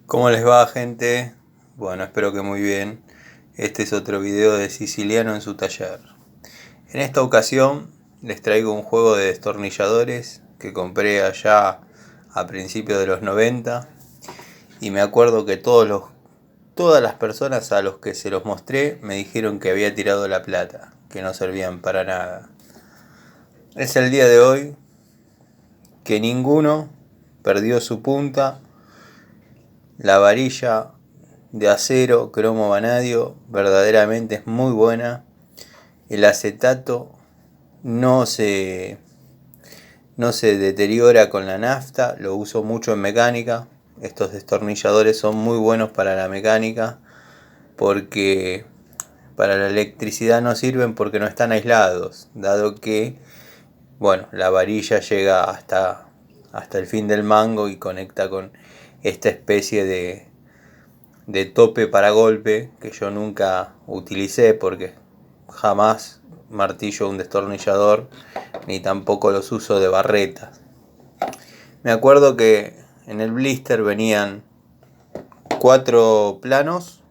¿Cómo les va, gente? Bueno, espero que muy bien. Este es otro video de Siciliano en su taller. En esta ocasión les traigo un juego de destornilladores que compré allá a principios de los 90 y me acuerdo que todas las personas a los que se los mostré me dijeron que había tirado la plata, que no servían para nada. Es el día de hoy que ninguno perdió su punta. La varilla de acero cromo vanadio verdaderamente es muy buena. El acetato no se, no se deteriora con la nafta, lo uso mucho en mecánica. Estos destornilladores son muy buenos para la mecánica porque para la electricidad no sirven porque no están aislados, dado que la varilla llega hasta el fin del mango y conecta con esta especie de tope para golpe que yo nunca utilicé porque jamás martillo un destornillador ni tampoco los uso de barretas. Me acuerdo que en el blister venían 4 planos.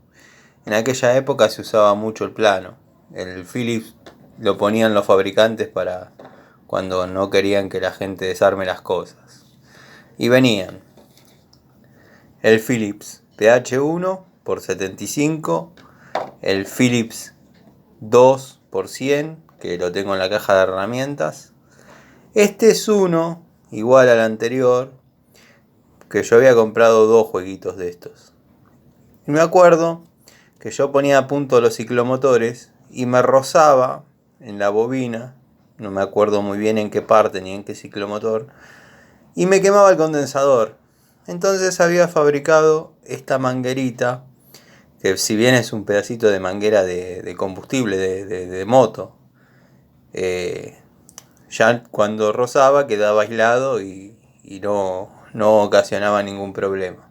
En aquella época se usaba mucho el plano. El Phillips lo ponían los fabricantes para cuando no querían que la gente desarme las cosas. Y venían el Phillips PH1 por 75, el Phillips 2 por 100, que lo tengo en la caja de herramientas. Este es uno, igual al anterior, que yo había comprado 2 jueguitos de estos. Y me acuerdo que yo ponía a punto los ciclomotores y me rozaba en la bobina, no me acuerdo muy bien en qué parte ni en qué ciclomotor, y me quemaba el condensador. Entonces había fabricado esta manguerita, que si bien es un pedacito de manguera de combustible, de moto, ya cuando rozaba quedaba aislado y no ocasionaba ningún problema.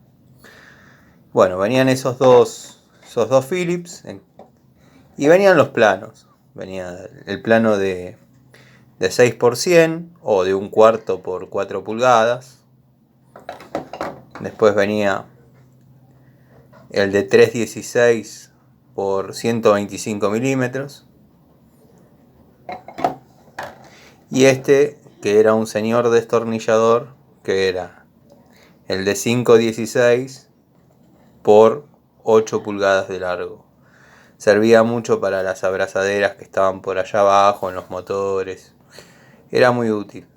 Bueno, venían esos dos Philips y venían los planos. Venía el plano de 6 por 100 o de 1/4 por 4 pulgadas. Después venía el de 316 por 125 milímetros. Y este, que era un señor destornillador, que era el de 516 por 8 pulgadas de largo. Servía mucho para las abrazaderas que estaban por allá abajo en los motores. Era muy útil.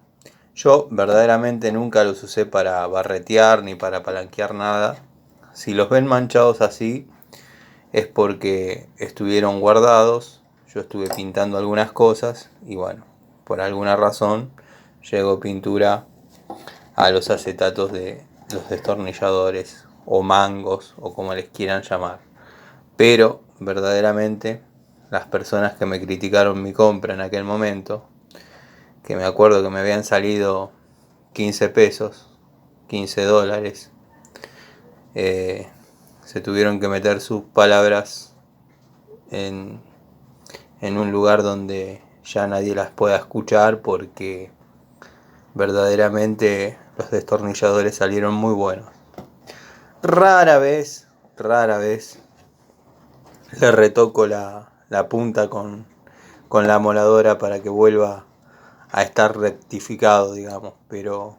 Yo verdaderamente nunca los usé para barretear ni para palanquear nada. Si los ven manchados así es porque estuvieron guardados. Yo estuve pintando algunas cosas y bueno, por alguna razón llegó pintura a los acetatos de los destornilladores o mangos o como les quieran llamar. Pero verdaderamente las personas que me criticaron mi compra en aquel momento, que me acuerdo que me habían salido 15 pesos, 15 dólares, se tuvieron que meter sus palabras en, en un lugar donde ya nadie las pueda escuchar porque verdaderamente los destornilladores salieron muy buenos. Rara vez le retoco la punta con la moladora para que vuelva a estar rectificado, digamos, pero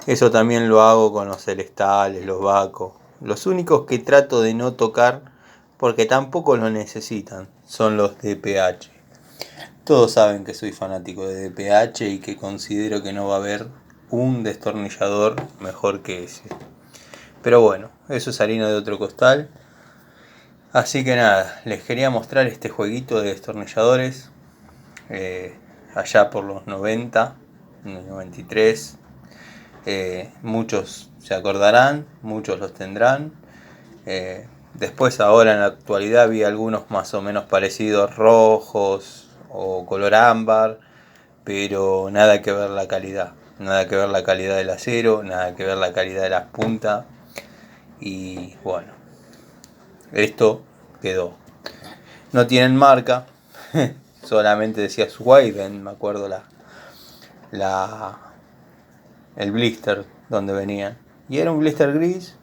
eso también lo hago con los celestales, los vacos. Los únicos que trato de no tocar, porque tampoco lo necesitan, son los DPH. Todos saben que soy fanático de DPH y que considero que no va a haber un destornillador mejor que ese. Pero bueno, eso es harina de otro costal. Así que nada, les quería mostrar este jueguito de destornilladores allá por los 90, 93. Muchos se acordarán, muchos los tendrán. Después ahora en la actualidad vi algunos más o menos parecidos, rojos o color ámbar, pero nada que ver la calidad. Nada que ver la calidad del acero, nada que ver la calidad de las puntas. Y bueno, esto quedó. No tienen marca, solamente decía Sweden, me acuerdo el blister donde venían. Y era un blister gris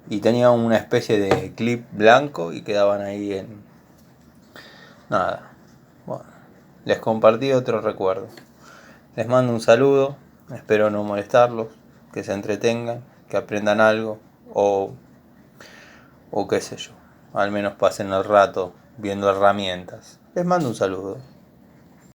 y tenía una especie de clip blanco y quedaban ahí en... Nada, bueno, les compartí otro recuerdo. Les mando un saludo, espero no molestarlos, que se entretengan, que aprendan algo o qué sé yo, al menos pasen el rato viendo herramientas. Les mando un saludo.